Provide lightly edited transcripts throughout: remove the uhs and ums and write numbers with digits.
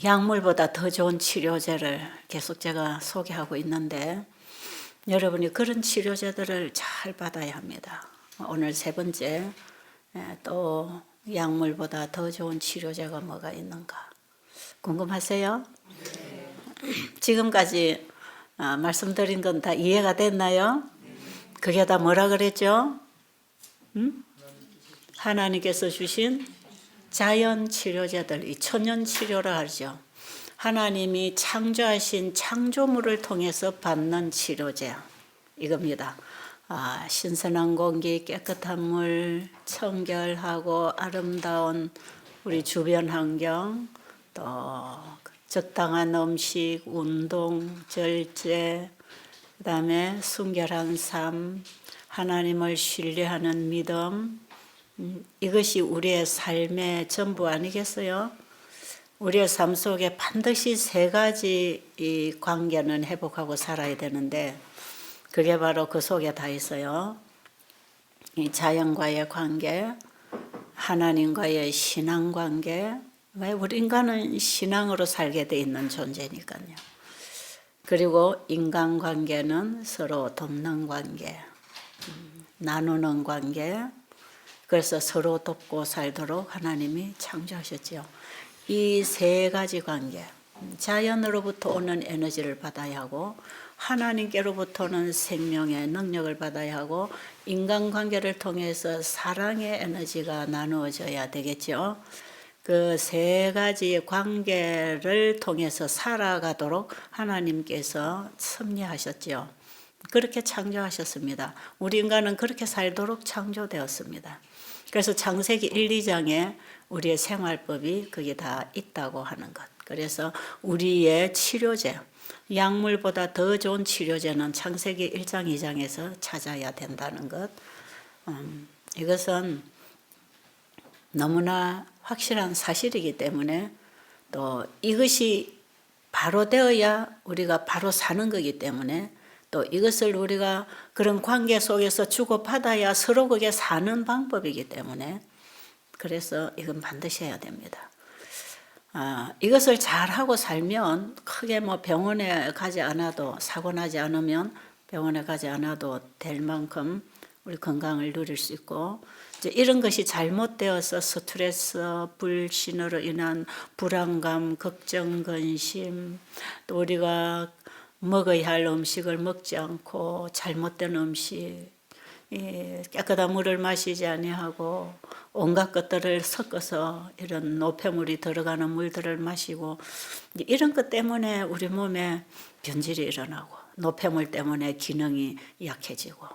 약물보다 더 좋은 치료제를 계속 제가 소개하고 있는데 여러분이 그런 치료제들을 잘 받아야 합니다. 오늘 세 번째, 또 약물보다 더 좋은 치료제가 뭐가 있는가 궁금하세요? 지금까지 말씀드린 건 다 이해가 됐나요? 그게 다 뭐라 그랬죠? 하나님께서 주신 자연 치료제들, 이 천연 치료라 하죠. 하나님이 창조하신 창조물을 통해서 받는 치료제 이겁니다. 신선한 공기, 깨끗한 물, 청결하고 아름다운 우리 주변 환경, 또 적당한 음식, 운동, 절제, 그 다음에 순결한 삶, 하나님을 신뢰하는 믿음, 이것이 우리의 삶의 전부 아니겠어요? 우리의 삶 속에 반드시 세 가지 이 관계는 회복하고 살아야 되는데 그게 바로 그 속에 다 있어요. 이 자연과의 관계, 하나님과의 신앙 관계. 왜 우리 인간은 신앙으로 살게 돼 있는 존재니까요. 그리고 인간 관계는 서로 돕는 관계, 나누는 관계. 그래서 서로 돕고 살도록 하나님이 창조하셨죠. 이 세 가지 관계, 자연으로부터 오는 에너지를 받아야 하고 하나님께로부터는 생명의 능력을 받아야 하고 인간관계를 통해서 사랑의 에너지가 나누어져야 되겠죠. 그 세 가지 관계를 통해서 살아가도록 하나님께서 섭리하셨죠. 그렇게 창조하셨습니다. 우리 인간은 그렇게 살도록 창조되었습니다. 그래서 창세기 1, 2장에 우리의 생활법이 그게 다 있다고 하는 것. 그래서 우리의 치료제, 약물보다 더 좋은 치료제는 창세기 1장, 2장에서 찾아야 된다는 것. 이것은 너무나 확실한 사실이기 때문에 또 이것이 바로 되어야 우리가 바로 사는 거기 때문에 또 이것을 우리가 그런 관계 속에서 주고받아야 서로 그게 사는 방법이기 때문에 그래서 이건 반드시 해야 됩니다. 이것을 잘하고 살면 크게 뭐 병원에 가지 않아도 사고 나지 않으면 병원에 가지 않아도 될 만큼 우리 건강을 누릴 수 있고 이제 이런 것이 잘못되어서 스트레스, 불신으로 인한 불안감, 걱정, 근심 또 우리가 먹어야 할 음식을 먹지 않고 잘못된 음식, 깨끗한 물을 마시지 아니하고 온갖 것들을 섞어서 이런 노폐물이 들어가는 물들을 마시고 이런 것 때문에 우리 몸에 변질이 일어나고 노폐물 때문에 기능이 약해지고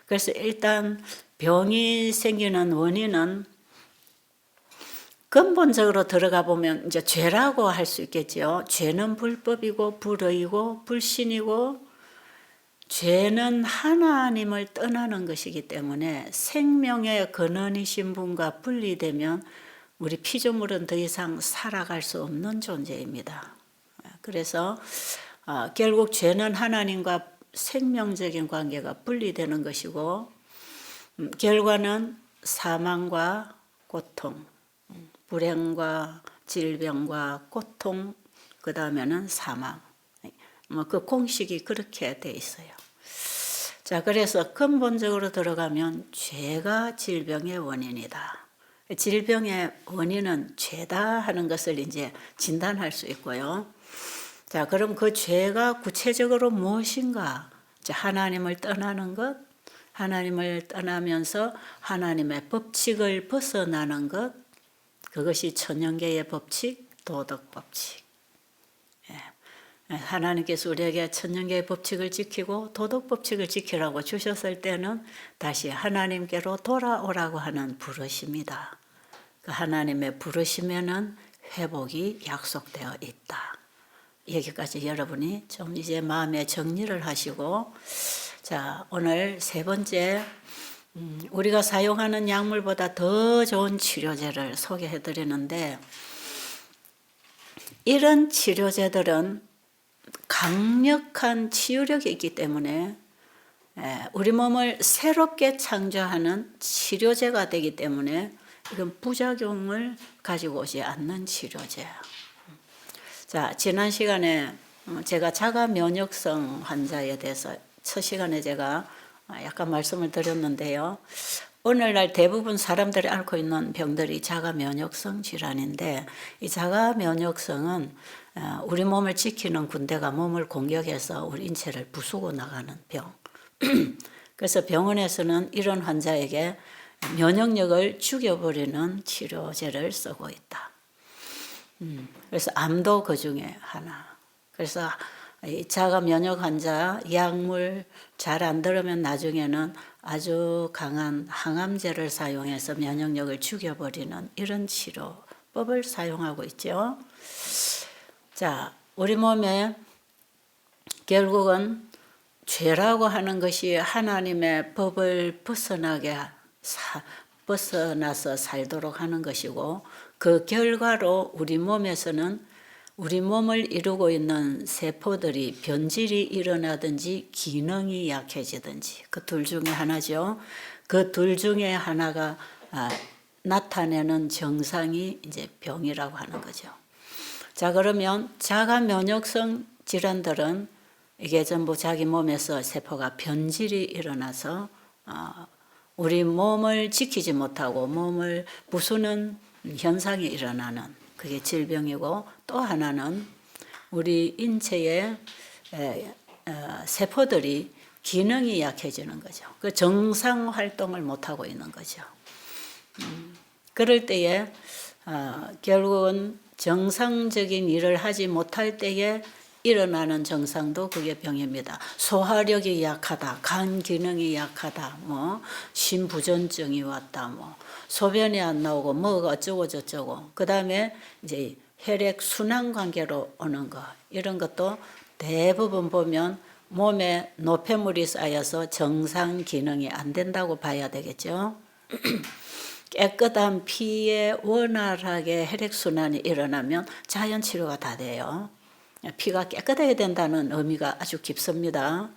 그래서 일단 병이 생기는 원인은 근본적으로 들어가 보면 이제 죄라고 할 수 있겠죠. 죄는 불법이고 불의고 불신이고 죄는 하나님을 떠나는 것이기 때문에 생명의 근원이신 분과 분리되면 우리 피조물은 더 이상 살아갈 수 없는 존재입니다. 그래서 결국 죄는 하나님과 생명적인 관계가 분리되는 것이고 결과는 사망과 고통, 불행과 질병과 고통, 그 다음에는 사망. 그 공식이 그렇게 돼 있어요. 자, 그래서 근본적으로 들어가면 죄가 질병의 원인이다. 질병의 원인은 죄다 하는 것을 이제 진단할 수 있고요. 자, 그럼 그 죄가 구체적으로 무엇인가? 하나님을 떠나는 것, 하나님을 떠나면서 하나님의 법칙을 벗어나는 것, 그것이 천연계의 법칙, 도덕 법칙. 하나님께서 우리에게 천연계의 법칙을 지키고 도덕 법칙을 지키라고 주셨을 때는 다시 하나님께로 돌아오라고 하는 부르심이다. 그 하나님의 부르심에는 회복이 약속되어 있다. 여기까지 여러분이 좀 이제 마음의 정리를 하시고 자, 오늘 세 번째 우리가 사용하는 약물보다 더 좋은 치료제를 소개해 드리는데 이런 치료제들은 강력한 치유력이 있기 때문에 우리 몸을 새롭게 창조하는 치료제가 되기 때문에 이건 부작용을 가지고 오지 않는 치료제예요. 자, 지난 시간에 제가 자가 면역성 환자에 대해서 첫 시간에 제가 약간 말씀을 드렸는데요. 오늘날 대부분 사람들이 앓고 있는 병들이 자가 면역성 질환인데, 이 자가 면역성은 우리 몸을 지키는 군대가 몸을 공격해서 우리 인체를 부수고 나가는 병. 그래서 병원에서는 이런 환자에게 면역력을 죽여버리는 치료제를 쓰고 있다. 그래서 암도 그 중에 하나. 그래서 이 자가 면역 환자 약물 잘 안 들으면 나중에는 아주 강한 항암제를 사용해서 면역력을 죽여버리는 이런 치료법을 사용하고 있죠. 자, 우리 몸에 결국은 죄라고 하는 것이 하나님의 법을 벗어나서 살도록 하는 것이고, 그 결과로 우리 몸에서는 우리 몸을 이루고 있는 세포들이 변질이 일어나든지 기능이 약해지든지 그 둘 중에 하나죠. 그 둘 중에 하나가 나타내는 증상이 이제 병이라고 하는 거죠. 자, 그러면 자가 면역성 질환들은 이게 전부 자기 몸에서 세포가 변질이 일어나서 우리 몸을 지키지 못하고 몸을 부수는 현상이 일어나는 그게 질병이고, 또 하나는 우리 인체의 세포들이 기능이 약해지는 거죠. 그 정상 활동을 못하고 있는 거죠. 그럴 때에 결국은 정상적인 일을 하지 못할 때에 일어나는 증상도 그게 병입니다. 소화력이 약하다, 간 기능이 약하다, 심부전증이 왔다, 소변이 안 나오고 뭐가 어쩌고 저쩌고, 그 다음에 이제 혈액 순환 관계로 오는 거, 이런 것도 대부분 보면 몸에 노폐물이 쌓여서 정상 기능이 안 된다고 봐야 되겠죠. 깨끗한 피에 원활하게 혈액 순환이 일어나면 자연 치료가 다 돼요. 피가 깨끗해야 된다는 의미가 아주 깊습니다.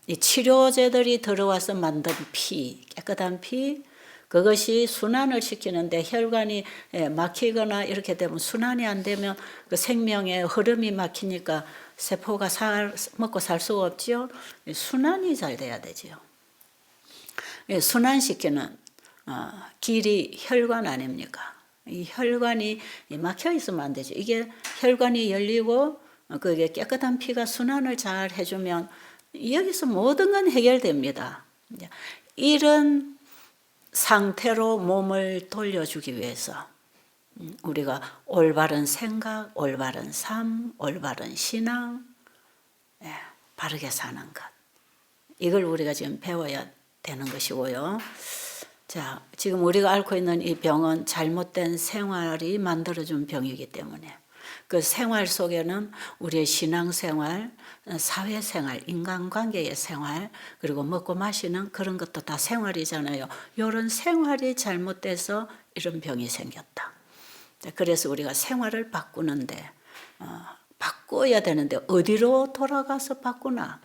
이 치료제들이 들어와서 만든 피, 깨끗한 피, 그것이 순환을 시키는데 혈관이 막히거나 이렇게 되면, 순환이 안 되면 그 생명의 흐름이 막히니까 세포가 먹고 살 수가 없지요. 순환이 잘 돼야 되지요. 순환시키는 길이 혈관 아닙니까? 이 혈관이 막혀 있으면 안 되죠. 이게 혈관이 열리고 그게 깨끗한 피가 순환을 잘 해주면 여기서 모든 건 해결됩니다. 이런 상태로 몸을 돌려주기 위해서 우리가 올바른 생각, 올바른 삶, 올바른 신앙, 바르게 사는 것, 이걸 우리가 지금 배워야 되는 것이고요. 자, 지금 우리가 앓고 있는 이 병은 잘못된 생활이 만들어준 병이기 때문에 그 생활 속에는 우리의 신앙생활, 사회생활, 인간관계의 생활, 그리고 먹고 마시는 그런 것도 다 생활이잖아요. 이런 생활이 잘못돼서 이런 병이 생겼다. 그래서 우리가 생활을 바꾸는데 바꿔야 되는데 어디로 돌아가서 바꾸나?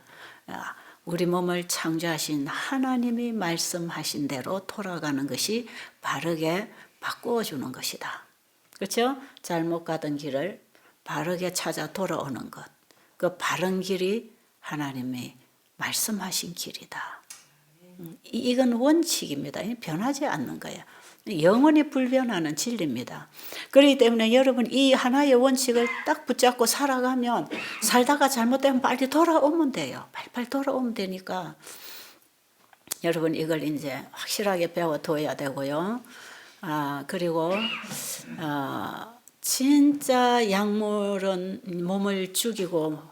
우리 몸을 창조하신 하나님이 말씀하신 대로 돌아가는 것이 바르게 바꾸어주는 것이다. 그렇죠? 잘못 가던 길을 바르게 찾아 돌아오는 것. 그 바른 길이 하나님이 말씀하신 길이다. 이건 원칙입니다. 변하지 않는 거예요. 영원히 불변하는 진리입니다. 그렇기 때문에 여러분 이 하나의 원칙을 딱 붙잡고 살아가면, 살다가 잘못되면 빨리 돌아오면 돼요. 빨리 돌아오면 되니까 여러분 이걸 이제 확실하게 배워둬야 되고요. 그리고 진짜 약물은 몸을 죽이고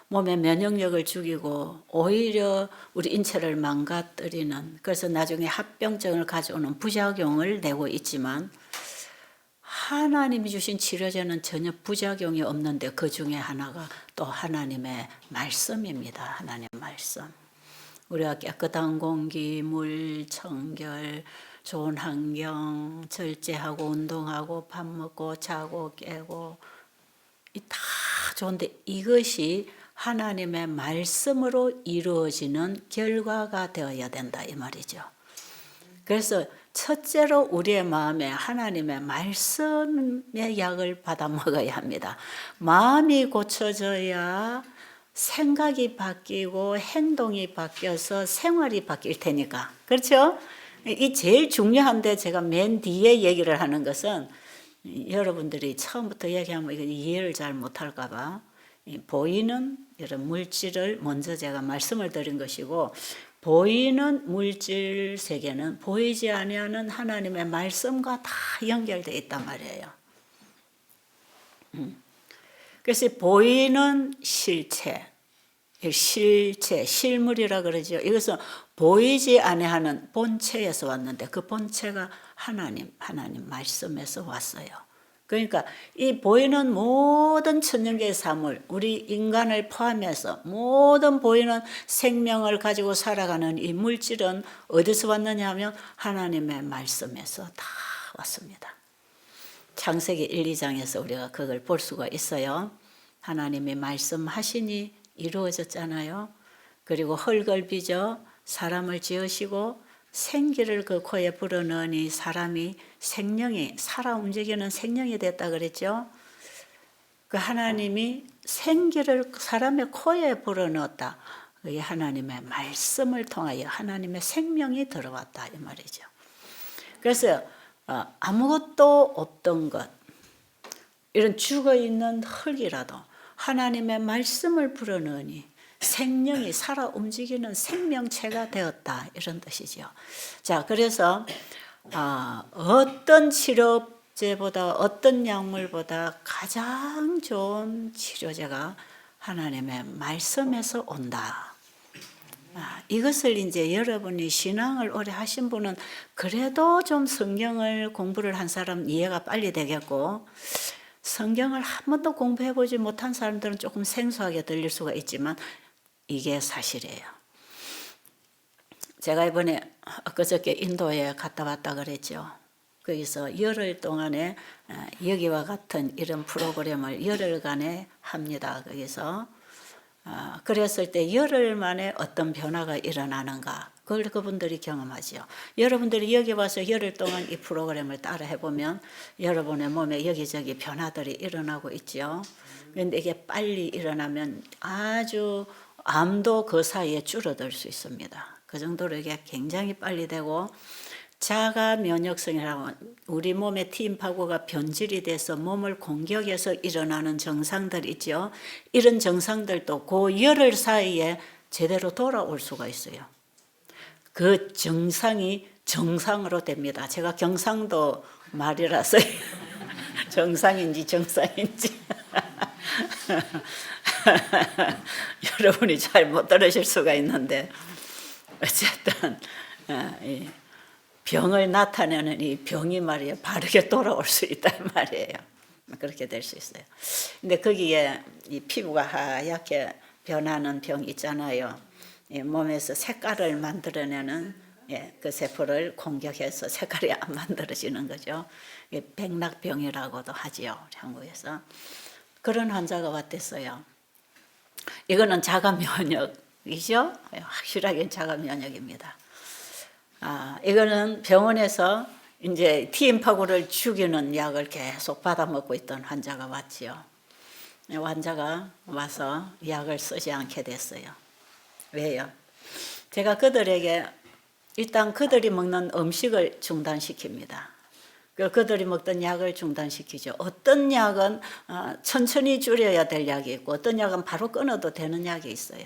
몸의 면역력을 죽이고 오히려 우리 인체를 망가뜨리는, 그래서 나중에 합병증을 가져오는 부작용을 내고 있지만, 하나님이 주신 치료제는 전혀 부작용이 없는데 그 중에 하나가 또 하나님의 말씀입니다. 하나님의 말씀. 우리가 깨끗한 공기, 물, 청결, 좋은 환경, 절제하고 운동하고 밥 먹고 자고 깨고 다 좋은데 이것이 하나님의 말씀으로 이루어지는 결과가 되어야 된다 이 말이죠. 그래서 첫째로 우리의 마음에 하나님의 말씀의 약을 받아 먹어야 합니다. 마음이 고쳐져야 생각이 바뀌고 행동이 바뀌어서 생활이 바뀔 테니까. 그렇죠? 이 제일 중요한데 제가 맨 뒤에 얘기를 하는 것은 여러분들이 처음부터 얘기하면 이거 이해를 잘 못할까 봐 보이는 이런 물질을 먼저 제가 말씀을 드린 것이고, 보이는 물질 세계는 보이지 아니하는 하나님의 말씀과 다 연결되어 있단 말이에요. 그래서 보이는 실체, 실물이라 그러죠. 이것은 보이지 아니하는 본체에서 왔는데 그 본체가 하나님 말씀에서 왔어요. 그러니까 이 보이는 모든 천년계의 사물, 우리 인간을 포함해서 모든 보이는 생명을 가지고 살아가는 이 물질은 어디서 왔느냐 하면 하나님의 말씀에서 다 왔습니다. 창세기 1, 2장에서 우리가 그걸 볼 수가 있어요. 하나님이 말씀하시니 이루어졌잖아요. 그리고 흙을 사람을 지으시고 생기를 그 코에 불어넣으니 사람이 생명이 살아 움직이는 생명이 됐다 그랬죠. 그 하나님이 생기를 사람의 코에 불어넣었다. 그게 하나님의 말씀을 통하여 하나님의 생명이 들어왔다 이 말이죠. 그래서 아무것도 없던 것, 이런 죽어있는 흙이라도 하나님의 말씀을 불어넣으니 생명이 살아 움직이는 생명체가 되었다 이런 뜻이죠. 자, 그래서 어떤 치료제보다 어떤 약물보다 가장 좋은 치료제가 하나님의 말씀에서 온다. 이것을 이제 여러분이 신앙을 오래 하신 분은 그래도 좀 성경을 공부를 한 사람 이해가 빨리 되겠고, 성경을 한 번도 공부해보지 못한 사람들은 조금 생소하게 들릴 수가 있지만 이게 사실이에요. 제가 이번에 그저께 인도에 갔다 왔다 그랬죠. 거기서 열흘 동안에 여기와 같은 이런 프로그램을 열흘간에 합니다. 거기서 그랬을 때 열흘 만에 어떤 변화가 일어나는가, 그걸 그분들이 경험하죠. 여러분들이 여기 와서 열흘 동안 이 프로그램을 따라 해보면 여러분의 몸에 여기저기 변화들이 일어나고 있죠. 그런데 이게 빨리 일어나면 아주 암도 그 사이에 줄어들 수 있습니다. 그 정도로 이게 굉장히 빨리 되고, 자가 면역성이라고 우리 몸의 T임파고가 변질이 돼서 몸을 공격해서 일어나는 증상들 있죠. 이런 증상들도 그 열흘 사이에 제대로 돌아올 수가 있어요. 그 증상이 정상으로 됩니다. 제가 경상도 말이라서 정상인지 정상인지 여러분이 잘 못 들으실 수가 있는데, 어쨌든 병을 나타내는 이 병이 말이에요, 바르게 돌아올 수 있단 말이에요. 그렇게 될 수 있어요. 근데 거기에 이 피부가 하얗게 변하는 병 있잖아요. 몸에서 색깔을 만들어내는 그 세포를 공격해서 색깔이 안 만들어지는 거죠. 백락병이라고도 하지요, 한국에서. 그런 환자가 왔댔어요. 이거는 자가 면역이죠. 확실하게 자가 면역입니다. 이거는 병원에서 이제 T임파고를 죽이는 약을 계속 받아 먹고 있던 환자가 왔지요. 환자가 와서 약을 쓰지 않게 됐어요. 왜요? 제가 그들에게 일단 그들이 먹는 음식을 중단시킵니다. 그들이 먹던 약을 중단시키죠. 어떤 약은 천천히 줄여야 될 약이 있고, 어떤 약은 바로 끊어도 되는 약이 있어요.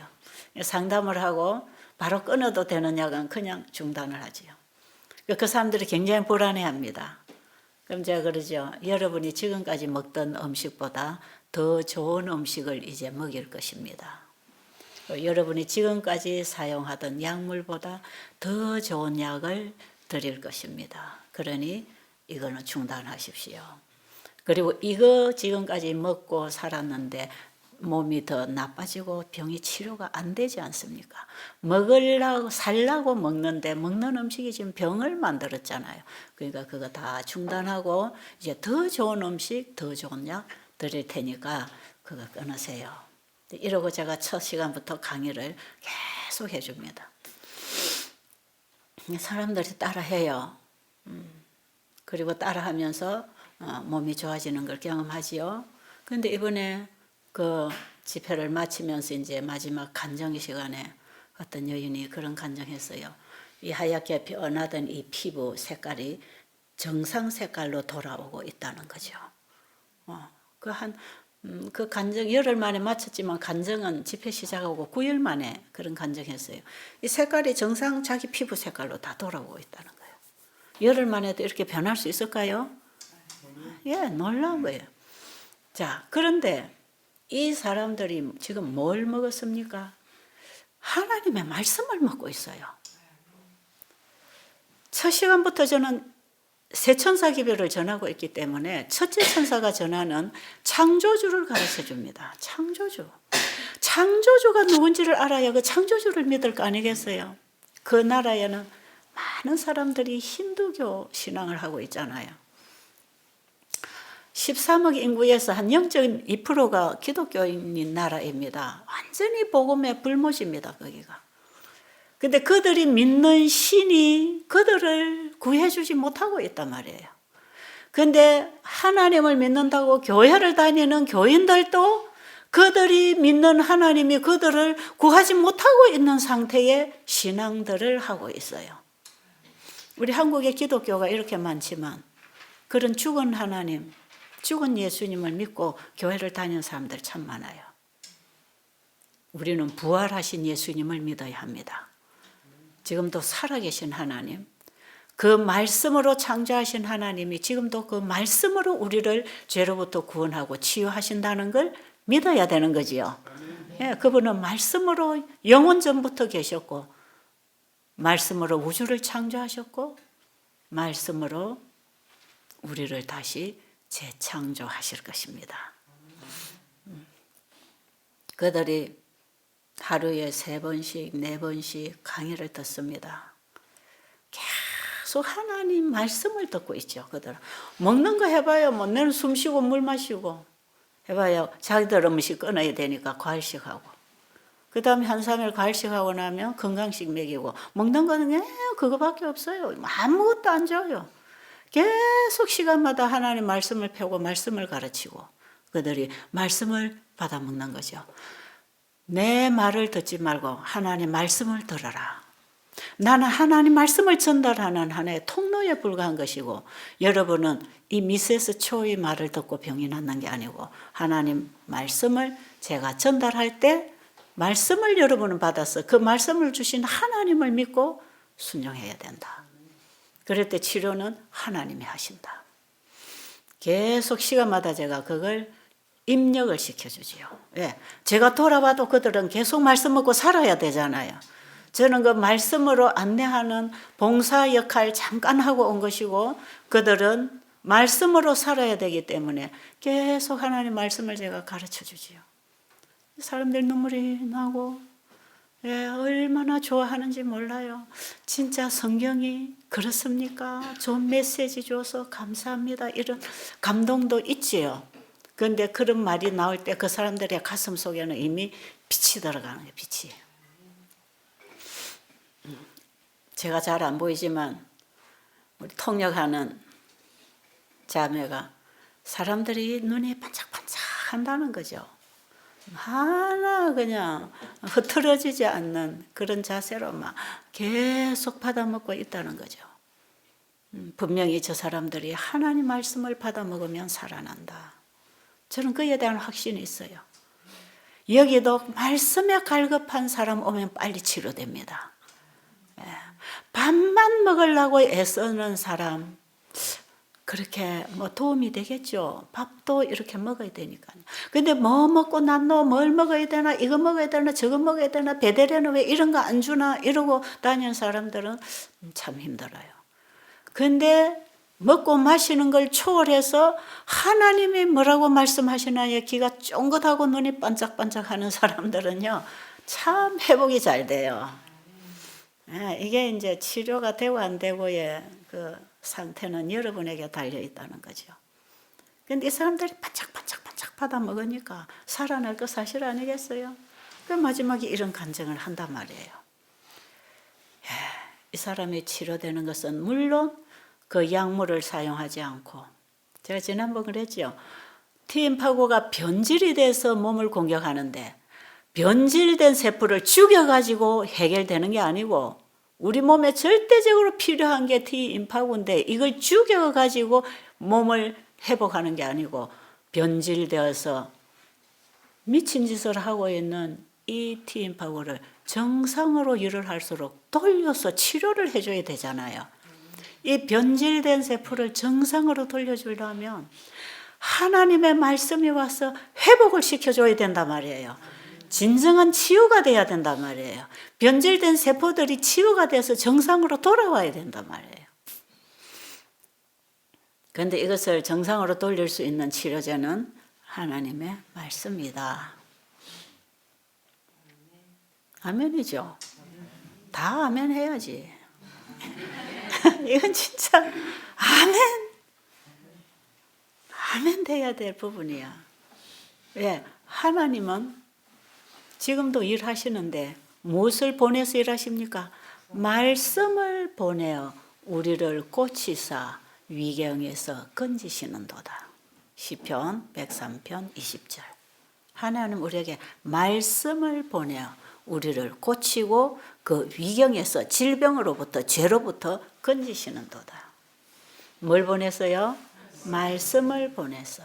상담을 하고 바로 끊어도 되는 약은 그냥 중단을 하지요. 그 사람들이 굉장히 불안해합니다. 그럼 제가 그러죠. 여러분이 지금까지 먹던 음식보다 더 좋은 음식을 이제 먹일 것입니다. 여러분이 지금까지 사용하던 약물보다 더 좋은 약을 드릴 것입니다. 그러니 이거는 중단하십시오. 그리고 이거 지금까지 먹고 살았는데 몸이 더 나빠지고 병이 치료가 안 되지 않습니까? 먹으려고 살라고 먹는데 먹는 음식이 지금 병을 만들었잖아요. 그러니까 그거 다 중단하고 이제 더 좋은 음식, 더 좋은 약 드릴 테니까 그거 끊으세요. 이러고 제가 첫 시간부터 강의를 계속 해줍니다. 사람들이 따라해요. 그리고 따라하면서 몸이 좋아지는 걸 경험하지요. 근데 이번에 그 집회를 마치면서 이제 마지막 간정 시간에 어떤 여인이 그런 간정했어요. 이 하얗게 변하던 이 피부 색깔이 정상 색깔로 돌아오고 있다는 거죠. 그 간정 열흘 만에 마쳤지만 간정은 집회 시작하고 9일 만에 그런 간정했어요. 이 색깔이 정상 자기 피부 색깔로 다 돌아오고 있다는 거예요. 열흘 만에도 이렇게 변할 수 있을까요? 예, 놀라운 거예요. 자, 그런데 이 사람들이 지금 뭘 먹었습니까? 하나님의 말씀을 먹고 있어요. 첫 시간부터 저는 세 천사 기별을 전하고 있기 때문에 첫째 천사가 전하는 창조주를 가르쳐 줍니다. 창조주. 창조주가 누군지를 알아야 그 창조주를 믿을 거 아니겠어요? 그 나라에는 많은 사람들이 힌두교 신앙을 하고 있잖아요. 13억 인구에서 한 0.2%가 기독교인인 나라입니다. 완전히 복음의 불모지입니다, 거기가. 근데 그들이 믿는 신이 그들을 구해주지 못하고 있단 말이에요. 근데 하나님을 믿는다고 교회를 다니는 교인들도 그들이 믿는 하나님이 그들을 구하지 못하고 있는 상태의 신앙들을 하고 있어요. 우리 한국의 기독교가 이렇게 많지만 그런 죽은 하나님, 죽은 예수님을 믿고 교회를 다니는 사람들 참 많아요. 우리는 부활하신 예수님을 믿어야 합니다. 지금도 살아계신 하나님, 그 말씀으로 창조하신 하나님이 지금도 그 말씀으로 우리를 죄로부터 구원하고 치유하신다는 걸 믿어야 되는 거지요. 예, 그분은 말씀으로 영원 전부터 계셨고 말씀으로 우주를 창조하셨고 말씀으로 우리를 다시 재창조하실 것입니다. 그들이 하루에 3번씩 4번씩 강의를 듣습니다. 계속 하나님 말씀을 듣고 있죠. 그들 먹는 거 해봐요. 뭐 내는 숨 쉬고 물 마시고 해봐요. 자기들 음식 끊어야 되니까 과일식하고 그 다음에 한 3일 과일식하고 나면 건강식 먹이고 먹는 거는 그냥 그거밖에 없어요. 아무것도 안 줘요. 계속 시간마다 하나님 말씀을 펴고 말씀을 가르치고 그들이 말씀을 받아 먹는 거죠. 내 말을 듣지 말고 하나님 말씀을 들어라. 나는 하나님 말씀을 전달하는 하나의 통로에 불과한 것이고 여러분은 이 미세스 초의 말을 듣고 병이 낫는 게 아니고 하나님 말씀을 제가 전달할 때 말씀을 여러분은 받아서 그 말씀을 주신 하나님을 믿고 순종해야 된다. 그럴 때 치료는 하나님이 하신다. 계속 시간마다 제가 그걸 입력을 시켜주지요. 예, 제가 돌아봐도 그들은 계속 말씀 먹고 살아야 되잖아요. 저는 그 말씀으로 안내하는 봉사 역할 잠깐 하고 온 것이고 그들은 말씀으로 살아야 되기 때문에 계속 하나님 말씀을 제가 가르쳐 주지요. 사람들 눈물이 나고 예, 얼마나 좋아하는지 몰라요. 진짜 성경이 그렇습니까? 좋은 메시지 줘서 감사합니다. 이런 감동도 있지요. 그런데 그런 말이 나올 때 그 사람들의 가슴 속에는 이미 빛이 들어가는 거예요. 빛이. 제가 잘 안 보이지만 우리 통역하는 자매가 사람들이 눈이 반짝반짝 한다는 거죠. 하나 그냥 흐트러지지 않는 그런 자세로 막 계속 받아먹고 있다는 거죠. 분명히 저 사람들이 하나님 말씀을 받아먹으면 살아난다. 저는 그에 대한 확신이 있어요. 여기도 말씀에 갈급한 사람 오면 빨리 치료됩니다. 밥만 먹으려고 애쓰는 사람 그렇게 뭐 도움이 되겠죠. 밥도 이렇게 먹어야 되니까요. 근데 뭐 먹고 났노? 뭘 먹어야 되나? 이거 먹어야 되나? 저거 먹어야 되나? 배달에는 왜 이런 거 안 주나? 이러고 다니는 사람들은 참 힘들어요. 근데 먹고 마시는 걸 초월해서 하나님이 뭐라고 말씀하시나요? 귀가 쫑긋하고 눈이 반짝반짝 하는 사람들은요. 참 회복이 잘 돼요. 이게 이제 치료가 되고 안 되고의 그 상태는 여러분에게 달려 있다는 거죠. 그런데 이 사람들이 반짝반짝 받아 먹으니까 살아날 거 사실 아니겠어요? 그 마지막에 이런 간증을 한단 말이에요. 이 사람이 치료되는 것은 물론 그 약물을 사용하지 않고, 제가 지난번 그랬죠. T임파고가 변질이 돼서 몸을 공격하는데 변질된 세포를 죽여가지고 해결되는 게 아니고 우리 몸에 절대적으로 필요한 게 T임파고인데 이걸 죽여가지고 몸을 회복하는 게 아니고 변질되어서 미친 짓을 하고 있는 이 T임파고를 정상으로 일을 할수록 돌려서 치료를 해줘야 되잖아요. 이 변질된 세포를 정상으로 돌려주려면 하나님의 말씀이 와서 회복을 시켜줘야 된단 말이에요. 진정한 치유가 돼야 된단 말이에요. 변질된 세포들이 치유가 돼서 정상으로 돌아와야 된단 말이에요. 그런데 이것을 정상으로 돌릴 수 있는 치료제는 하나님의 말씀이다. 아멘이죠. 다 아멘 해야지. 이건 진짜 아멘 돼야 될 부분이야. 왜? 하나님은 지금도 일하시는데 무엇을 보내서 일하십니까? 말씀을 보내어 우리를 고치사 위경에서 건지시는도다. 시편 103편 20절. 하나님 우리에게 말씀을 보내어 우리를 고치고 그 위경에서 질병으로부터 죄로부터 건지시는도다. 뭘 보내서요? 말씀을 보내서.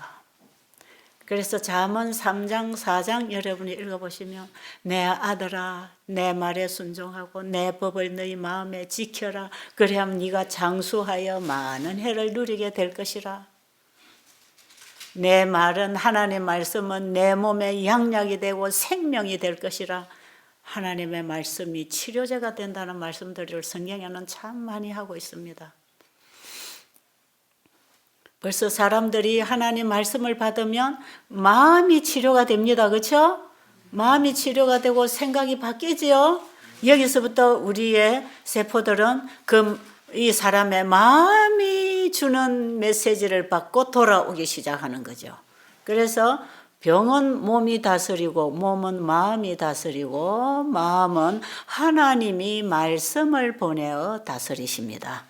그래서 잠언 3장 4장 여러분이 읽어보시면 내 아들아 내 말에 순종하고 내 법을 너희 마음에 지켜라. 그래야만 네가 장수하여 많은 해를 누리게 될 것이라. 내 말은 하나님의 말씀은 내 몸에 양약이 되고 생명이 될 것이라. 하나님의 말씀이 치료제가 된다는 말씀들을 성경에는 참 많이 하고 있습니다. 벌써 사람들이 하나님 말씀을 받으면 마음이 치료가 됩니다. 그렇죠? 마음이 치료가 되고 생각이 바뀌지요. 여기서부터 우리의 세포들은 이 사람의 마음이 주는 메시지를 받고 돌아오기 시작하는 거죠. 그래서 병은 몸이 다스리고 몸은 마음이 다스리고 마음은 하나님이 말씀을 보내어 다스리십니다.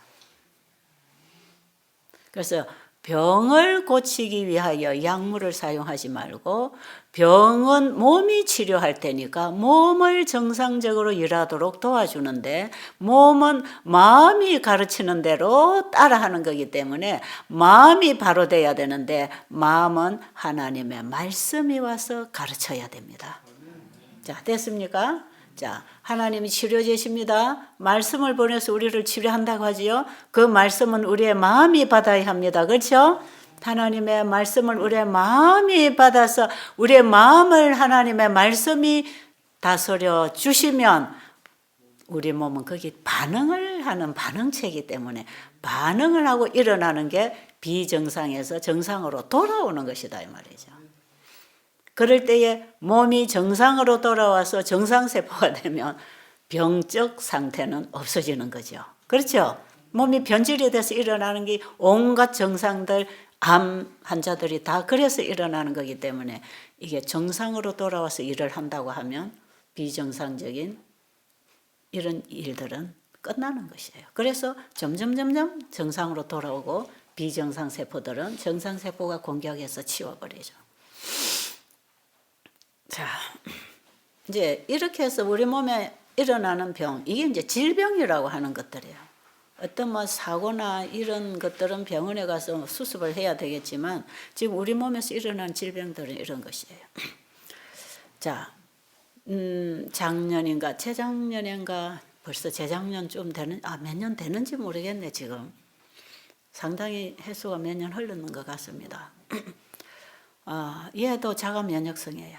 그래서 병을 고치기 위하여 약물을 사용하지 말고 병은 몸이 치료할 테니까 몸을 정상적으로 일하도록 도와주는데 몸은 마음이 가르치는 대로 따라하는 거기 때문에 마음이 바로 돼야 되는데 마음은 하나님의 말씀이 와서 가르쳐야 됩니다. 자, 됐습니까? 자, 하나님이 치료제십니다. 말씀을 보내서 우리를 치료한다고 하지요. 그 말씀은 우리의 마음이 받아야 합니다. 그렇죠? 하나님의 말씀을 우리의 마음이 받아서 우리의 마음을 하나님의 말씀이 다스려 주시면 우리 몸은 거기 반응을 하는 반응체이기 때문에 반응을 하고 일어나는 게 비정상에서 정상으로 돌아오는 것이다 이 말이죠. 그럴 때에 몸이 정상으로 돌아와서 정상세포가 되면 병적 상태는 없어지는 거죠. 그렇죠? 몸이 변질이 돼서 일어나는 게 온갖 증상들, 암 환자들이 다 그래서 일어나는 거기 때문에 이게 정상으로 돌아와서 일을 한다고 하면 비정상적인 이런 일들은 끝나는 것이에요. 그래서 점점 정상으로 돌아오고 비정상 세포들은 정상 세포가 공격해서 치워버리죠. 자, 이제 이렇게 해서 우리 몸에 일어나는 병, 이게 이제 질병이라고 하는 것들이에요. 어떤 뭐 사고나 이런 것들은 병원에 가서 수습을 해야 되겠지만 지금 우리 몸에서 일어나는 질병들은 이런 것이에요. 자, 작년인가 재작년인가 벌써 재작년 좀 되는 몇 년 되는지 모르겠네 지금. 상당히 횟수가 몇 년 흐르는 것 같습니다. 얘도 자가 면역성이에요.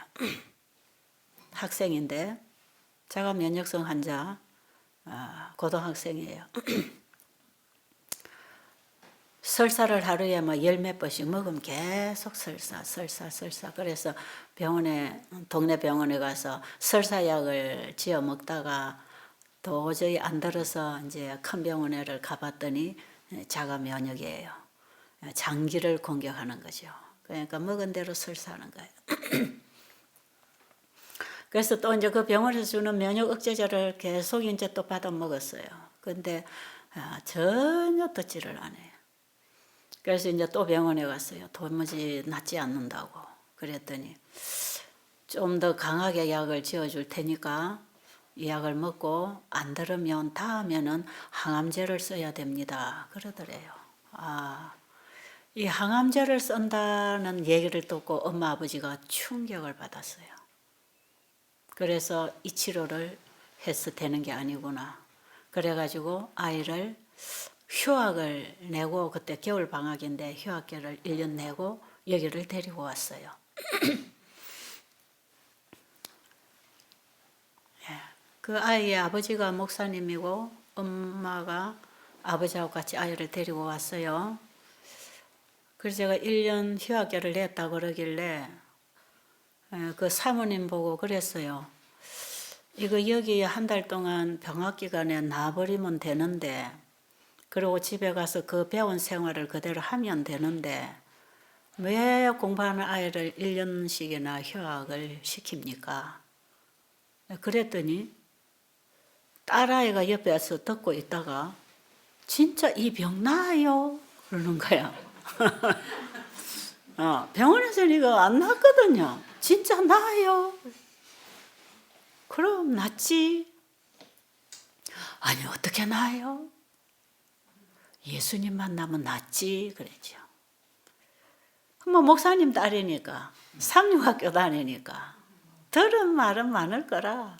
학생인데 자가 면역성 환자, 고등학생이에요. 설사를 하루에 뭐 10몇 번씩 먹으면 계속 설사. 그래서 동네 병원에 가서 설사약을 지어 먹다가 도저히 안 들어서 이제 큰 병원에를 가봤더니 자가 면역이에요. 장기를 공격하는 거죠. 그러니까 먹은 대로 설사하는 거예요. 그래서 또 이제 그 병원에서 주는 면역 억제제를 계속 이제 또 받아 먹었어요. 근데 전혀 듣지를 않아요. 그래서 이제 또 병원에 갔어요. 도무지 낫지 않는다고. 그랬더니 좀 더 강하게 약을 지어줄 테니까 이 약을 먹고 안 들으면 다음에는 항암제를 써야 됩니다. 그러더래요. 이 항암제를 쓴다는 얘기를 듣고 엄마 아버지가 충격을 받았어요. 그래서 이 치료를 해서 되는 게 아니구나. 그래가지고 아이를 휴학을 내고, 그때 겨울 방학인데 휴학계를 1년 내고 여기를 데리고 왔어요. 그 아이의 아버지가 목사님이고 엄마가 아버지하고 같이 아이를 데리고 왔어요. 그래서 제가 1년 휴학계를 냈다 그러길래 그 사모님 보고 그랬어요. 이거 여기 한 달 동안 병학 기간에 놔버리면 되는데, 그리고 집에 가서 그 배운 생활을 그대로 하면 되는데 왜 공부하는 아이를 1년씩이나 휴학을 시킵니까? 그랬더니 딸아이가 옆에서 듣고 있다가 진짜 이 병 나아요? 그러는 거야. 병원에서는 이거 안 낫거든요. 진짜 나아요? 그럼 낫지. 아니 어떻게 나아요? 예수님 만나면 낫지 그랬죠. 뭐 목사님 딸이니까 삼육학교 다니니까 들은 말은 많을 거라.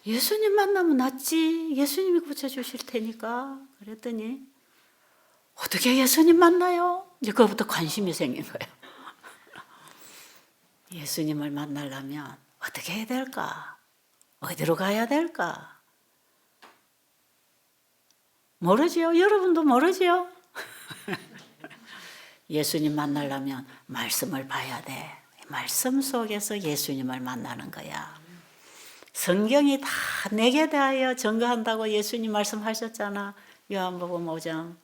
예수님 만나면 낫지. 예수님이 고쳐주실 테니까. 그랬더니 어떻게 예수님 만나요? 이제 그거부터 관심이 생긴 거예요. 예수님을 만나려면 어떻게 해야 될까? 어디로 가야 될까? 모르지요? 여러분도 모르지요? 예수님 만나려면 말씀을 봐야 돼. 말씀 속에서 예수님을 만나는 거야. 성경이 다 내게 대하여 증거한다고 예수님 말씀하셨잖아. 요한복음 5장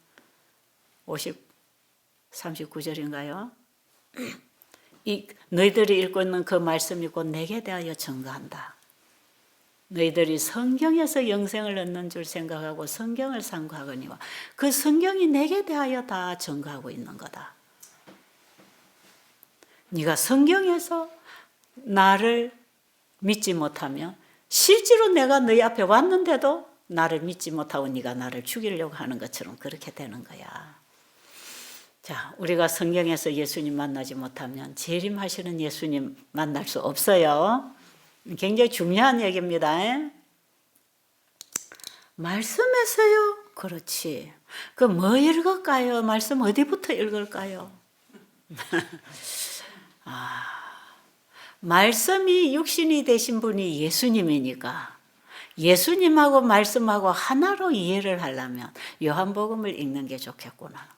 39절인가요? 너희들이 읽고 있는 그 말씀이 곧 내게 대하여 증거한다. 너희들이 성경에서 영생을 얻는 줄 생각하고 성경을 상고하거니와 그 성경이 내게 대하여 다 증거하고 있는 거다. 네가 성경에서 나를 믿지 못하면 실제로 내가 너희 앞에 왔는데도 나를 믿지 못하고 네가 나를 죽이려고 하는 것처럼 그렇게 되는 거야. 자, 우리가 성경에서 예수님 만나지 못하면 재림하시는 예수님 만날 수 없어요. 굉장히 중요한 얘기입니다. 말씀에서요? 그렇지. 그 뭐 읽을까요? 말씀 어디부터 읽을까요? 말씀이 육신이 되신 분이 예수님이니까 예수님하고 말씀하고 하나로 이해를 하려면 요한복음을 읽는 게 좋겠구나.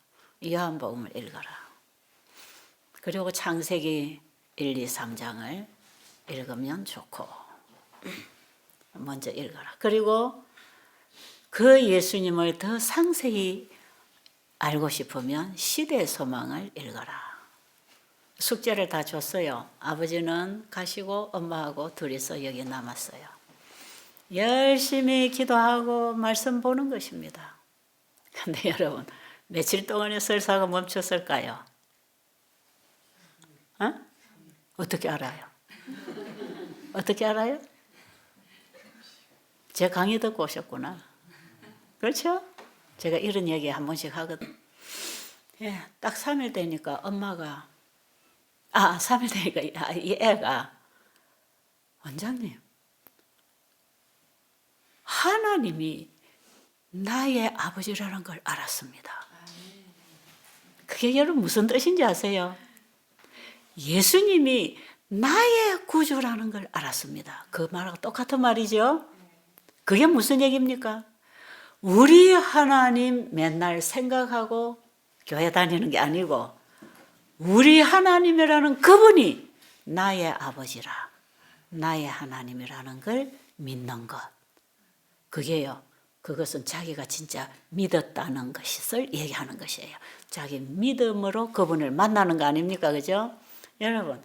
요한복음을 읽어라. 그리고 창세기 1, 2, 3장을 읽으면 좋고 먼저 읽어라. 그리고 그 예수님을 더 상세히 알고 싶으면 시대의 소망을 읽어라. 숙제를 다 줬어요. 아버지는 가시고 엄마하고 둘이서 여기 남았어요. 열심히 기도하고 말씀 보는 것입니다. 근데 여러분 며칠 동안에 설사가 멈췄을까요? 어떻게 알아요? 어떻게 알아요? 제 강의 듣고 오셨구나. 그렇죠? 제가 이런 얘기 한 번씩 하거든. 예, 딱 3일 되니까 엄마가 3일 되니까 이 애가 원장님 하나님이 나의 아버지라는 걸 알았습니다. 그게 여러분 무슨 뜻인지 아세요? 예수님이 나의 구주라는 걸 알았습니다. 그 말하고 똑같은 말이죠. 그게 무슨 얘기입니까? 우리 하나님 맨날 생각하고 교회 다니는 게 아니고 우리 하나님이라는 그분이 나의 아버지라, 나의 하나님이라는 걸 믿는 것. 그게요. 그것은 자기가 진짜 믿었다는 것을 얘기하는 것이에요. 자기 믿음으로 그분을 만나는 거 아닙니까? 그죠? 여러분,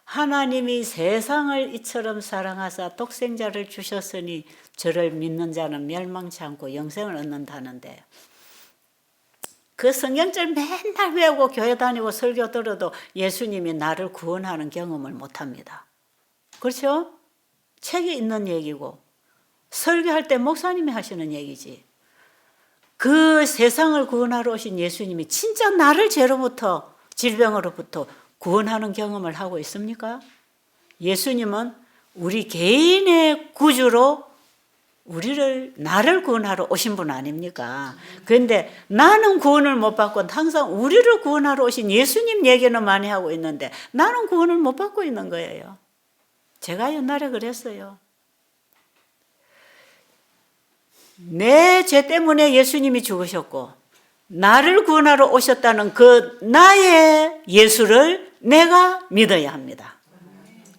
하나님이 세상을 이처럼 사랑하사 독생자를 주셨으니 저를 믿는 자는 멸망치 않고 영생을 얻는다는데, 그 성경절 맨날 외우고 교회 다니고 설교 들어도 예수님이 나를 구원하는 경험을 못합니다. 그렇죠? 책에 있는 얘기고 설교할 때 목사님이 하시는 얘기지. 그 세상을 구원하러 오신 예수님이 진짜 나를 죄로부터, 질병으로부터 구원하는 경험을 하고 있습니까? 예수님은 우리 개인의 구주로 나를 구원하러 오신 분 아닙니까? 그런데 나는 구원을 못 받고 항상 우리를 구원하러 오신 예수님 얘기는 많이 하고 있는데 나는 구원을 못 받고 있는 거예요. 제가 옛날에 그랬어요. 내 죄 때문에 예수님이 죽으셨고 나를 구원하러 오셨다는 그 나의 예수를 내가 믿어야 합니다.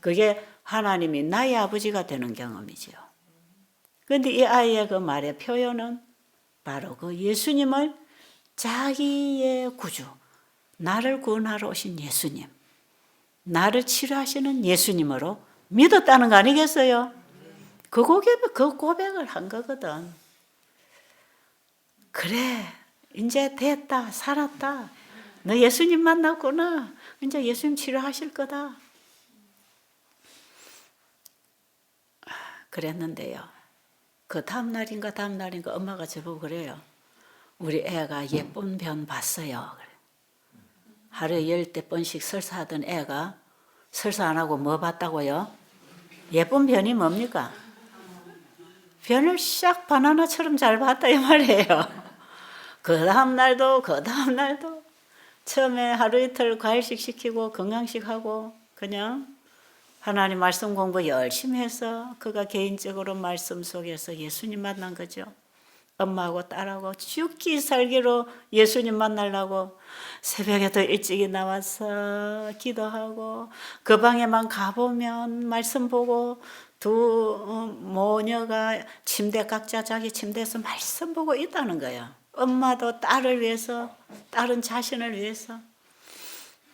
그게 하나님이 나의 아버지가 되는 경험이죠. 그런데 이 아이의 그 말의 표현은 바로 그 예수님을 자기의 구주, 나를 구원하러 오신 예수님, 나를 치료하시는 예수님으로 믿었다는 거 아니겠어요? 그 고백을 한 거거든. 그래, 이제 됐다, 살았다. 너 예수님 만났구나. 이제 예수님 치료하실 거다. 그랬는데요. 그 다음 날인가 엄마가 저보고 그래요. 우리 애가 예쁜 변 봤어요. 하루에 10번씩 설사하던 애가 설사 안 하고 뭐 봤다고요? 예쁜 변이 뭡니까? 변을 싹 바나나처럼 잘 봤다 이 말이에요. 그 다음 날도 처음에 하루 이틀 과일식 시키고 건강식 하고 그냥 하나님 말씀 공부 열심히 해서 그가 개인적으로 말씀 속에서 예수님 만난 거죠. 엄마하고 딸하고 죽기 살기로 예수님 만나려고 새벽에 더 일찍이 나와서 기도하고 그 방에만 가보면 말씀 보고 두 모녀가 침대 각자 자기 침대에서 말씀 보고 있다는 거예요. 엄마도 딸을 위해서, 딸은 자신을 위해서.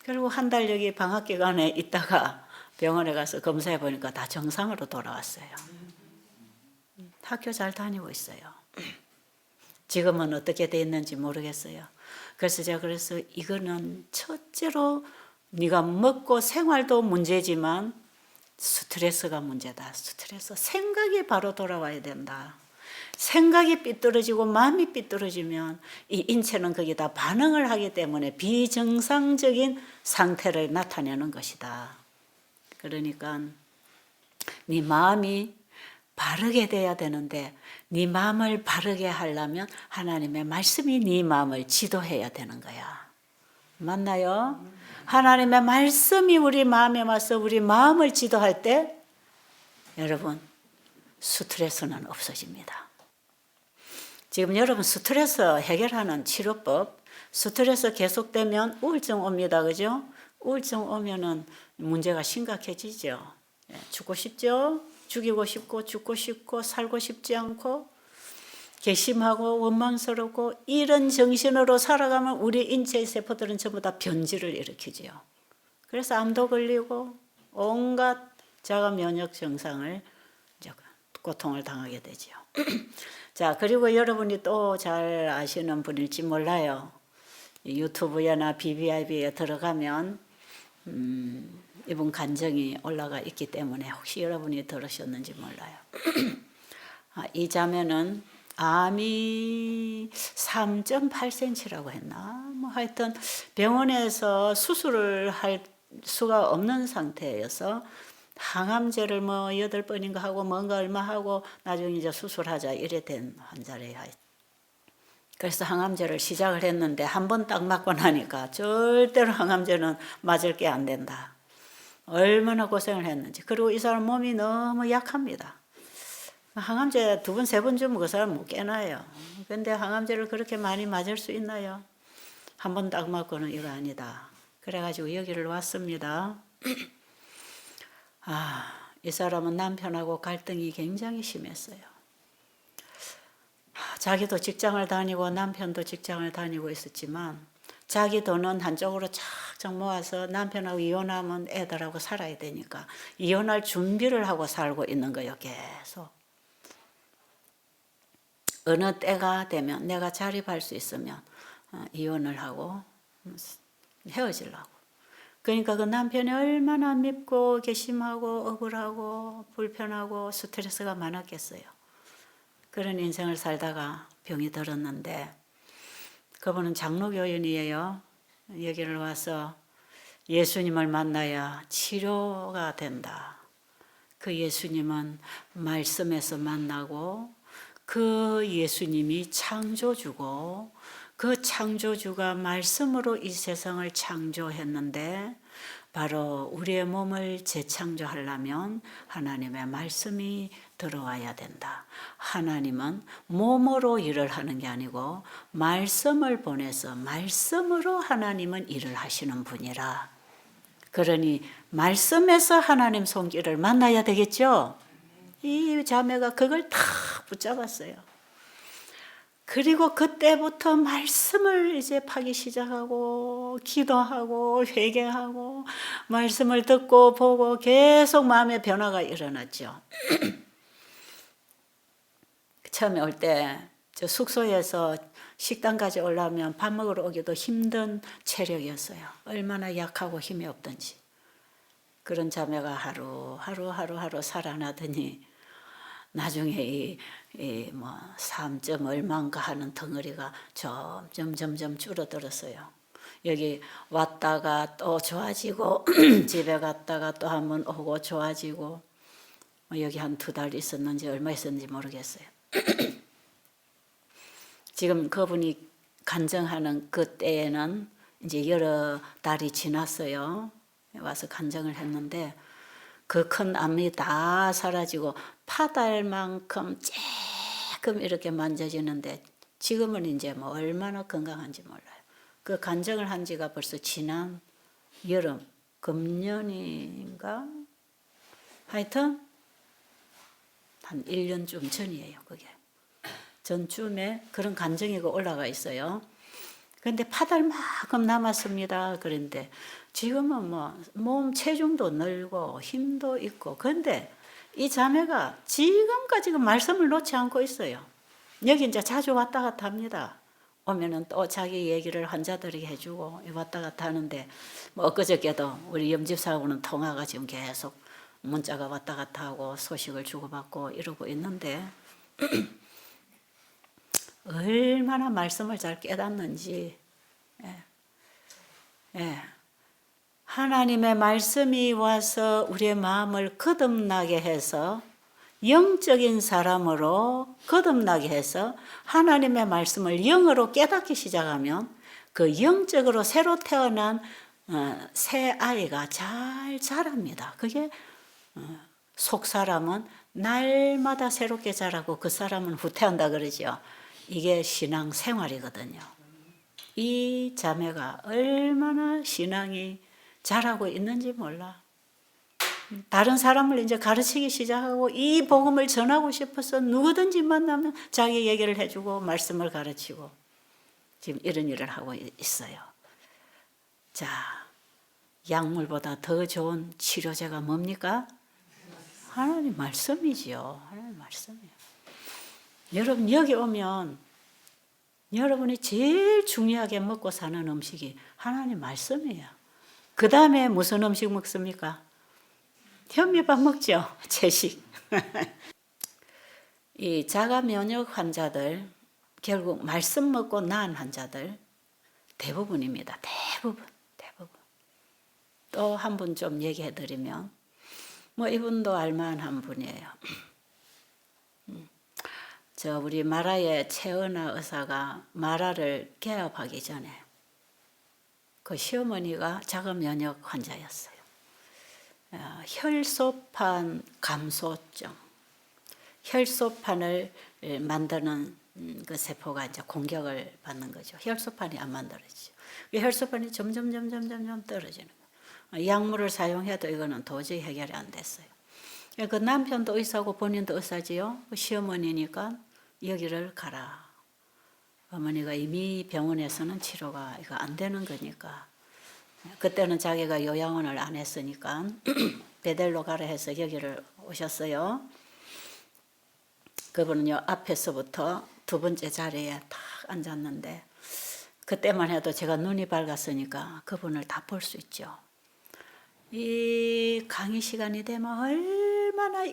그리고 한 달 여기 방학 기간에 있다가 병원에 가서 검사해 보니까 다 정상으로 돌아왔어요. 학교 잘 다니고 있어요. 지금은 어떻게 돼 있는지 모르겠어요. 그래서 제가 이거는 첫째로 네가 먹고 생활도 문제지만 스트레스가 문제다. 스트레스. 생각이 바로 돌아와야 된다. 생각이 삐뚤어지고 마음이 삐뚤어지면 이 인체는 거기다 반응을 하기 때문에 비정상적인 상태를 나타내는 것이다. 그러니까 네 마음이 바르게 돼야 되는데 네 마음을 바르게 하려면 하나님의 말씀이 네 마음을 지도해야 되는 거야. 맞나요? 하나님의 말씀이 우리 마음에 와서 우리 마음을 지도할 때 여러분 스트레스는 없어집니다. 지금 여러분 스트레스 해결하는 치료법, 스트레스 계속되면 우울증 옵니다. 그죠? 우울증 오면은 문제가 심각해지죠. 죽고 싶죠? 죽이고 싶고 죽고 싶고 살고 싶지 않고 괘씸하고 원망스럽고 이런 정신으로 살아가면 우리 인체의 세포들은 전부 다 변질을 일으키지요. 그래서 암도 걸리고 온갖 자가 면역 증상을 고통을 당하게 되지요. 자, 그리고 여러분이 또 잘 아시는 분일지 몰라요. 유튜브나 BBIB에 들어가면 이분 간증이 올라가 있기 때문에 혹시 여러분이 들으셨는지 몰라요. 이 자매는 암이 3.8cm라고 했나? 뭐 하여튼 병원에서 수술을 할 수가 없는 상태여서 항암제를 뭐 8번인가 하고 뭔가 얼마 하고 나중에 이제 수술하자 이래 된 환자래요. 그래서 항암제를 시작을 했는데 한 번 딱 맞고 나니까 절대로 항암제는 맞을 게 안 된다. 얼마나 고생을 했는지. 그리고 이 사람 몸이 너무 약합니다. 항암제 2번, 3번 주면 그 사람 못 깨나요. 근데 항암제를 그렇게 많이 맞을 수 있나요? 한 번 딱 맞고는 이거 아니다. 그래가지고 여기를 왔습니다. 이 사람은 남편하고 갈등이 굉장히 심했어요. 자기도 직장을 다니고 남편도 직장을 다니고 있었지만 자기 돈은 한쪽으로 착착 모아서 남편하고 이혼하면 애들하고 살아야 되니까 이혼할 준비를 하고 살고 있는 거예요. 계속. 어느 때가 되면 내가 자립할 수 있으면 이혼을 하고 헤어지려고. 그러니까 그 남편이 얼마나 밉고 괘씸하고 억울하고 불편하고 스트레스가 많았겠어요. 그런 인생을 살다가 병이 들었는데 그분은 장로교인이에요. 여기를 와서 예수님을 만나야 치료가 된다. 그 예수님은 말씀에서 만나고 그 예수님이 창조주고 그 창조주가 말씀으로 이 세상을 창조했는데 바로 우리의 몸을 재창조하려면 하나님의 말씀이 들어와야 된다. 하나님은 몸으로 일을 하는 게 아니고 말씀을 보내서 말씀으로 하나님은 일을 하시는 분이라. 그러니 말씀에서 하나님 손길을 만나야 되겠죠. 이 자매가 그걸 다 붙잡았어요. 그리고 그때부터 말씀을 이제 파기 시작하고 기도하고 회개하고 말씀을 듣고 보고 계속 마음의 변화가 일어났죠. 처음에 올 때 저 숙소에서 식당까지 올라오면 밥 먹으러 오기도 힘든 체력이었어요. 얼마나 약하고 힘이 없던지. 그런 자매가 하루 살아나더니 나중에 뭐 3점 얼마인가 하는 덩어리가 점점 줄어들었어요. 여기 왔다가 또 좋아지고 집에 갔다가 또 한번 오고 좋아지고 여기 한 2달 있었는지 얼마 있었는지 모르겠어요. 지금 그분이 간증하는 그때에는 이제 여러 달이 지났어요. 와서 간증을 했는데 그 큰 암이 다 사라지고 파달만큼 조금 이렇게 만져지는데 지금은 이제 뭐 얼마나 건강한지 몰라요. 그 간증을 한 지가 벌써 지난 여름, 금년인가? 하여튼 한 1년쯤 전이에요, 그게. 전쯤에 그런 간증이가 올라가 있어요. 그런데 파달만큼 남았습니다. 그런데 지금은 뭐 몸 체중도 늘고 힘도 있고 그런데 이 자매가 지금까지 그 말씀을 놓지 않고 있어요. 여기 이제 자주 왔다 갔다 합니다. 오면은 또 자기 얘기를 환자들에게 해주고 왔다 갔다 하는데 뭐 엊그저께도 우리 염집사하고는 통화가 지금 계속 문자가 왔다 갔다 하고 소식을 주고받고 이러고 있는데 얼마나 말씀을 잘 깨닫는지. 예. 하나님의 말씀이 와서 우리의 마음을 거듭나게 해서 영적인 사람으로 거듭나게 해서 하나님의 말씀을 영으로 깨닫기 시작하면 그 영적으로 새로 태어난 새 아이가 잘 자랍니다. 그게 속 사람은 날마다 새롭게 자라고 그 사람은 후퇴한다 그러죠. 이게 신앙 생활이거든요. 이 자매가 얼마나 신앙이 잘하고 있는지 몰라. 다른 사람을 이제 가르치기 시작하고 이 복음을 전하고 싶어서 누구든지 만나면 자기 얘기를 해주고 말씀을 가르치고 지금 이런 일을 하고 있어요. 자, 약물보다 더 좋은 치료제가 뭡니까? 하나님 말씀이지요. 하나님 말씀이에요. 여러분 여기 오면 여러분이 제일 중요하게 먹고 사는 음식이 하나님 말씀이에요. 그 다음에 무슨 음식 먹습니까? 현미밥 먹죠. 채식. 이 자가 면역 환자들 결국 말씀 먹고 나은 환자들 대부분입니다. 대부분. 또 한 분 좀 얘기해 드리면 뭐 이분도 알만한 분이에요. 저 우리 마라의 최은하 의사가 마라를 개업하기 전에 그 시어머니가 자가 면역 환자였어요. 혈소판 감소증, 혈소판을 만드는 그 세포가 이제 공격을 받는 거죠. 혈소판이 안 만들어지죠. 혈소판이 점점 떨어지는 거예요. 약물을 사용해도 이거는 도저히 해결이 안 됐어요. 그 남편도 의사고 본인도 의사지요. 시어머니니까 여기를 가라. 어머니가 이미 병원에서는 치료가 이거 안 되는 거니까 그때는 자기가 요양원을 안 했으니까 베델로 가라 해서 여기를 오셨어요. 그분은요 앞에서부터 두 번째 자리에 딱 앉았는데 그때만 해도 제가 눈이 밝았으니까 그분을 다 볼 수 있죠. 이 강의 시간이 되면 얼마나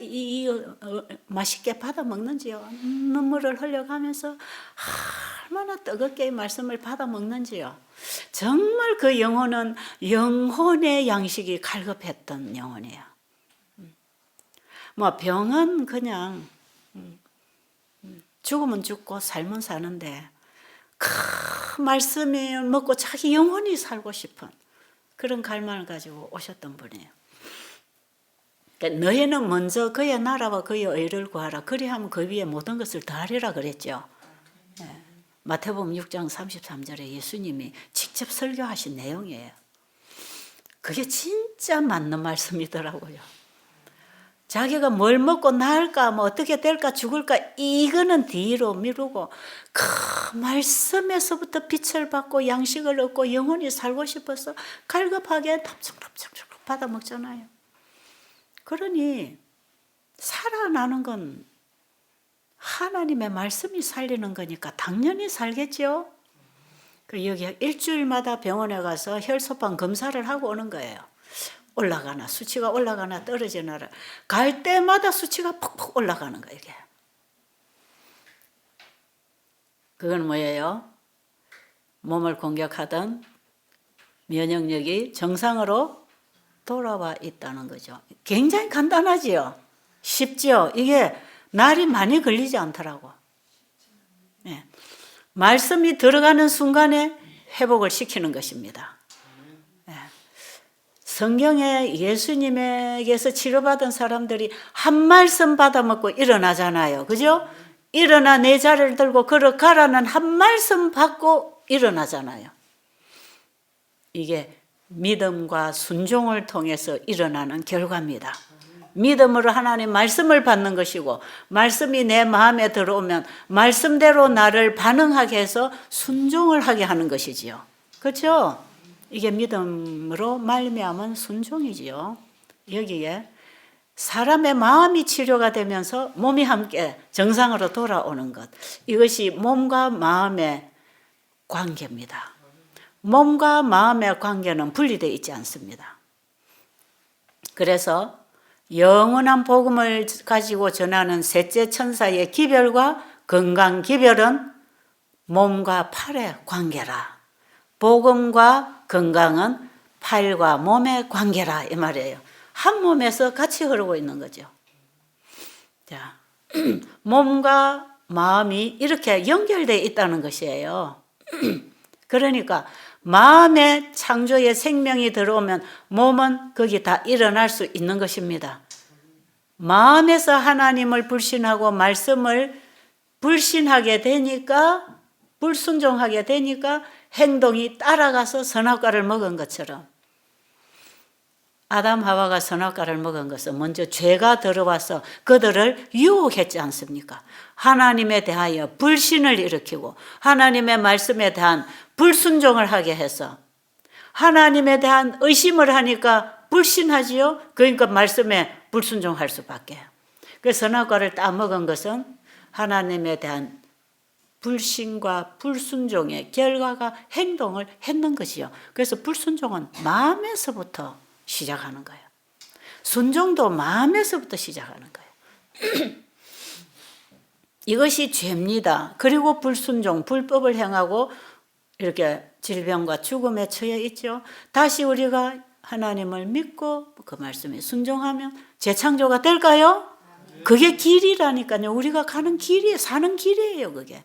맛있게 받아 먹는지요. 눈물을 흘려가면서 얼마나 뜨겁게 말씀을 받아 먹는지요. 정말 그 영혼은 영혼의 양식이 갈급했던 영혼이에요. 뭐 병은 그냥 죽으면 죽고 살면 사는데 그 말씀을 먹고 자기 영혼이 살고 싶은 그런 갈망을 가지고 오셨던 분이에요. 그러니까 너희는 먼저 그의 나라와 그의 의를 구하라. 그리하면 그 위에 모든 것을 더하리라 그랬죠. 네. 마태복음 6장 33절에 예수님이 직접 설교하신 내용이에요. 그게 진짜 맞는 말씀이더라고요. 자기가 뭘 먹고 나을까, 뭐 어떻게 될까, 죽을까, 이거는 뒤로 미루고 그 말씀에서부터 빛을 받고 양식을 얻고 영혼이 살고 싶어서 갈급하게 탐청탐청 받아 먹잖아요. 그러니 살아나는 건 하나님의 말씀이 살리는 거니까 당연히 살겠죠. 여기 일주일마다 병원에 가서 혈소판 검사를 하고 오는 거예요. 올라가나 수치가 올라가나 떨어지나 갈 때마다 수치가 폭폭 올라가는 거예요. 이게. 그건 뭐예요? 몸을 공격하던 면역력이 정상으로 돌아와 있다는 거죠. 굉장히 간단하지요. 쉽죠. 이게 날이 많이 걸리지 않더라고. 네. 말씀이 들어가는 순간에 회복을 시키는 것입니다. 성경에 예수님에게서 치료받은 사람들이 한 말씀 받아먹고 일어나잖아요. 그죠? 일어나 내 자리를 들고 걸어가라는 한 말씀 받고 일어나잖아요. 이게 믿음과 순종을 통해서 일어나는 결과입니다. 믿음으로 하나님 말씀을 받는 것이고 말씀이 내 마음에 들어오면 말씀대로 나를 반응하게 해서 순종을 하게 하는 것이지요. 그렇죠? 이게 믿음으로 말미암은 순종이지요. 여기에 사람의 마음이 치료가 되면서 몸이 함께 정상으로 돌아오는 것. 이것이 몸과 마음의 관계입니다. 몸과 마음의 관계는 분리되어 있지 않습니다. 그래서 영원한 복음을 가지고 전하는 셋째 천사의 기별과 건강 기별은 몸과 팔의 관계라. 복음과 건강은 팔과 몸의 관계라 이 말이에요. 한 몸에서 같이 흐르고 있는 거죠. 자, 몸과 마음이 이렇게 연결되어 있다는 것이에요. 그러니까 마음의 창조의 생명이 들어오면 몸은 거기 다 일어날 수 있는 것입니다. 마음에서 하나님을 불신하고 말씀을 불신하게 되니까 불순종하게 되니까 행동이 따라가서 선악과를 먹은 것처럼 아담 하와가 선악과를 먹은 것은 먼저 죄가 들어와서 그들을 유혹했지 않습니까? 하나님에 대하여 불신을 일으키고 하나님의 말씀에 대한 불순종을 하게 해서 하나님에 대한 의심을 하니까 불신하지요. 그러니까 말씀에 불순종할 수밖에. 그 선악과를 따먹은 것은 하나님에 대한 불신과 불순종의 결과가 행동을 했는 것이요. 그래서 불순종은 마음에서부터 시작하는 거예요. 순종도 마음에서부터 시작하는 거예요. 이것이 죄입니다. 그리고 불순종, 불법을 행하고 이렇게 질병과 죽음에 처해 있죠. 다시 우리가 하나님을 믿고 그 말씀에 순종하면 재창조가 될까요? 그게 길이라니까요. 우리가 가는 길이 사는 길이에요. 그게.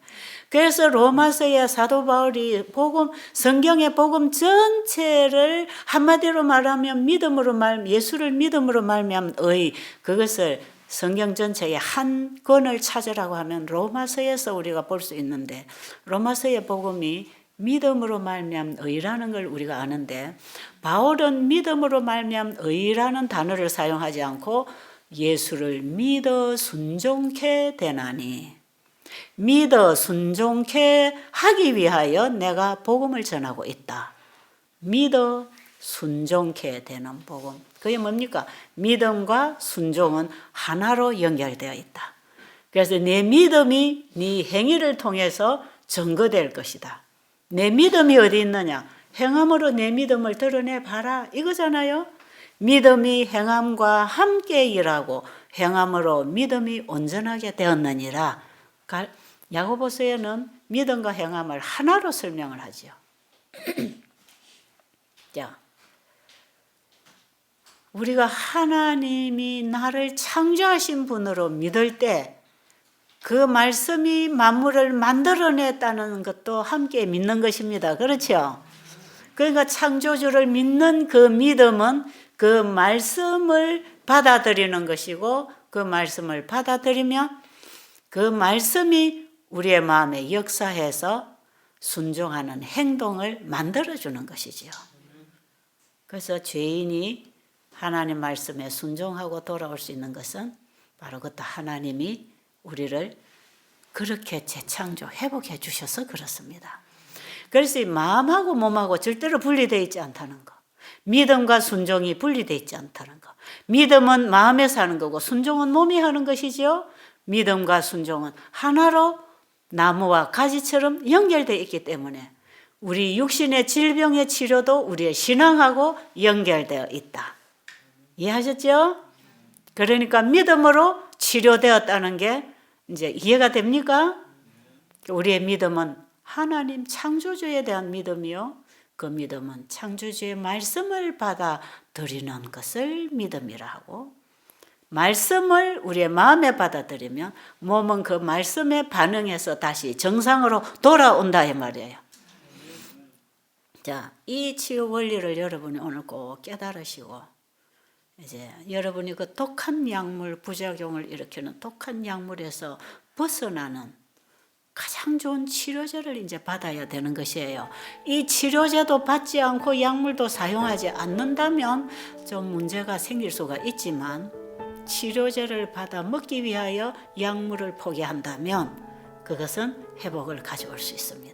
그래서 로마서의 사도 바울이 복음 성경의 복음 전체를 한마디로 말하면 믿음으로 예수를 믿음으로 말미암은 의 그것을 성경 전체의 한 권을 찾으라고 하면 로마서에서 우리가 볼 수 있는데 로마서의 복음이 믿음으로 말미암은 의라는 걸 우리가 아는데 바울은 믿음으로 말미암은 의라는 단어를 사용하지 않고 예수를 믿어 순종케 되나니 믿어 순종케 하기 위하여 내가 복음을 전하고 있다. 믿어 순종케 되는 복음. 그게 뭡니까? 믿음과 순종은 하나로 연결되어 있다. 그래서 내 믿음이 네 행위를 통해서 증거될 것이다. 내 믿음이 어디 있느냐? 행함으로 내 믿음을 드러내 봐라. 이거잖아요. 믿음이 행함과 함께 일하고 행함으로 믿음이 온전하게 되었느니라. 야고보서에는 믿음과 행함을 하나로 설명을 하죠. 자, 우리가 하나님이 나를 창조하신 분으로 믿을 때 그 말씀이 만물을 만들어냈다는 것도 함께 믿는 것입니다. 그렇죠? 그러니까 창조주를 믿는 그 믿음은 그 말씀을 받아들이는 것이고 그 말씀을 받아들이면 그 말씀이 우리의 마음에 역사해서 순종하는 행동을 만들어주는 것이지요. 그래서 죄인이 하나님 말씀에 순종하고 돌아올 수 있는 것은 바로 그것도 하나님이 우리를 그렇게 재창조, 회복해 주셔서 그렇습니다. 그래서 이 마음하고 몸하고 절대로 분리되어 있지 않다는 거. 믿음과 순종이 분리되어 있지 않다는 거. 믿음은 마음에서 하는 거고 순종은 몸이 하는 것이지요. 믿음과 순종은 하나로 나무와 가지처럼 연결되어 있기 때문에 우리 육신의 질병의 치료도 우리의 신앙하고 연결되어 있다. 이해하셨죠? 그러니까 믿음으로 치료되었다는 게 이제 이해가 됩니까? 우리의 믿음은 하나님 창조주에 대한 믿음이요. 그 믿음은 창조주의 말씀을 받아들이는 것을 믿음이라 하고 말씀을 우리의 마음에 받아들이면 몸은 그 말씀에 반응해서 다시 정상으로 돌아온다 이 말이에요. 자, 이 치유 원리를 여러분이 오늘 꼭 깨달으시고 이제 여러분이 그 독한 약물, 부작용을 일으키는 독한 약물에서 벗어나는 가장 좋은 치료제를 이제 받아야 되는 것이에요. 이 치료제도 받지 않고 약물도 사용하지 않는다면 좀 문제가 생길 수가 있지만 치료제를 받아 먹기 위하여 약물을 포기한다면 그것은 회복을 가져올 수 있습니다.